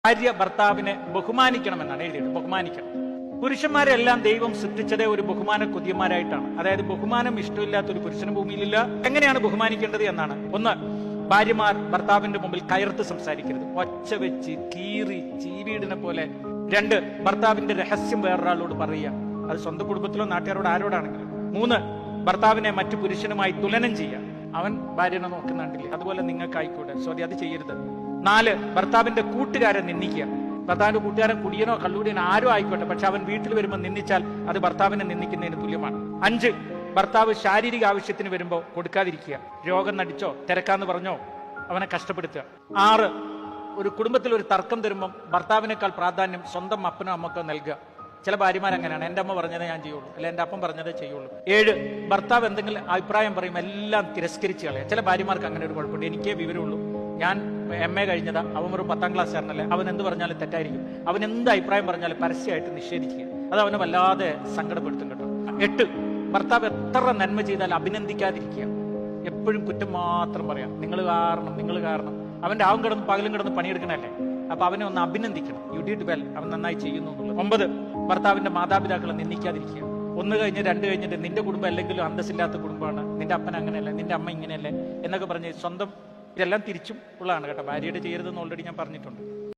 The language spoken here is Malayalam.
ഭാര്യ ഭർത്താവിനെ ബഹുമാനിക്കണമെന്നാണ് എഴുതിയിട്ട്. ബഹുമാനിക്കണം. പുരുഷന്മാരെല്ലാം ദൈവം സൃഷ്ടിച്ചതേ ഒരു ബഹുമാന കൊതിയന്മാരായിട്ടാണ്. അതായത് ബഹുമാനം ഇഷ്ടമില്ലാത്ത ഒരു പുരുഷന് ഭൂമിയിലില്ല. എങ്ങനെയാണ് ബഹുമാനിക്കേണ്ടത് എന്നാണ്. ഒന്ന്, ഭാര്യമാർ ഭർത്താവിന്റെ മുമ്പിൽ കയർത്ത് സംസാരിക്കരുത്, ഒച്ച വെച്ച് കീറി ചീവീടിനെ പോലെ. രണ്ട്, ഭർത്താവിന്റെ രഹസ്യം വേറൊരാളോട് പറയുക, അത് സ്വന്തം കുടുംബത്തിലോ നാട്ടുകാരോട് ആരോടാണെങ്കിലും. മൂന്ന്, ഭർത്താവിനെ മറ്റു പുരുഷനുമായി തുലനം ചെയ്യുക. അവൻ ഭാര്യനെ നോക്കുന്നുണ്ടില്ലേ, അതുപോലെ നിങ്ങൾക്കായിക്കോട്ടെ, സോറി അത് ചെയ്യരുത്. നാല്, ഭർത്താവിന്റെ കൂട്ടുകാരെ നിന്ദിക്കുക. ഭർത്താവിന്റെ കൂട്ടുകാരൻ കുടിയനോ കള്ളൂടിയനോ ആരോ ആയിക്കോട്ടെ, പക്ഷെ അവൻ വീട്ടിൽ വരുമ്പോൾ നിന്ദിച്ചാൽ അത് ഭർത്താവിനെ നിന്ദിക്കുന്നതിന് തുല്യമാണ്. അഞ്ച്, ഭർത്താവ് ശാരീരിക ആവശ്യത്തിന് വരുമ്പോൾ കൊടുക്കാതിരിക്കുക. രോഗം നടിച്ചോ തിരക്കാന്ന് പറഞ്ഞോ അവനെ കഷ്ടപ്പെടുത്തുക. ആറ്, ഒരു കുടുംബത്തിൽ ഒരു തർക്കം തരുമ്പോൾ ഭർത്താവിനേക്കാൾ പ്രാധാന്യം സ്വന്തം അപ്പനോ അമ്മക്കോ നൽകുക. ചില ഭാര്യമാർ അങ്ങനെയാണ്, എൻ്റെ അമ്മ പറഞ്ഞതേ ഞാൻ ചെയ്യുള്ളൂ, അല്ലെ എൻ്റെ അപ്പം പറഞ്ഞതേ ചെയ്യുള്ളൂ. ഏഴ്, ഭർത്താവ് എന്തെങ്കിലും അഭിപ്രായം പറയും എല്ലാം തിരസ്കരിച്ച് കളയാം. ചില ഭാര്യമാർക്ക് അങ്ങനെ ഒരു കുഴപ്പമുണ്ട്. എനിക്കേ വിവരമുള്ളൂ, ഞാൻ MA കഴിഞ്ഞതാ, അവൻ ഒരു 10ാം ക്ലാസ്സുകാരനല്ലേ, അവൻ എന്ത് പറഞ്ഞാലും തെറ്റായിരിക്കും, അവൻ എന്ത് അഭിപ്രായം പറഞ്ഞാലും പരസ്യമായിട്ട് നിഷേധിക്കുക. അത് അവനെ വല്ലാതെ സങ്കടപ്പെടുത്തും കേട്ടോ. എട്ട്, ഭർത്താവ് എത്ര നന്മ ചെയ്താൽ അഭിനന്ദിക്കാതിരിക്കുക. എപ്പോഴും കുറ്റം മാത്രം പറയാം, നിങ്ങൾ കാരണം. അവന്റെ ആവും കിടന്ന് പകലും കിടന്ന് പണിയെടുക്കണല്ലേ, അപ്പൊ അവനെ ഒന്ന് അഭിനന്ദിക്കണം. യു ഡിഡ് വെൽ, അവൻ നന്നായി ചെയ്യുന്നു എന്നുള്ളത്. 9, ഭർത്താവിന്റെ മാതാപിതാക്കളെ നിന്ദിക്കാതിരിക്കുക. 1 കഴിഞ്ഞ് 2 കഴിഞ്ഞിട്ട് നിന്റെ കുടുംബം അല്ലെങ്കിലും അന്തസ്സില്ലാത്ത കുടുംബമാണ്, നിന്റെ അപ്പൻ അങ്ങനെയല്ലേ, നിന്റെ അമ്മ ഇങ്ങനെയല്ലേ എന്നൊക്കെ പറഞ്ഞ് സ്വന്തം, ഇതെല്ലാം തിരിച്ചും ഉള്ളതാണ് കേട്ടോ. ഭാര്യയുടെ ചെയ്യരുതെന്ന് ഓൾറെഡി ഞാൻ പറഞ്ഞിട്ടുണ്ട്.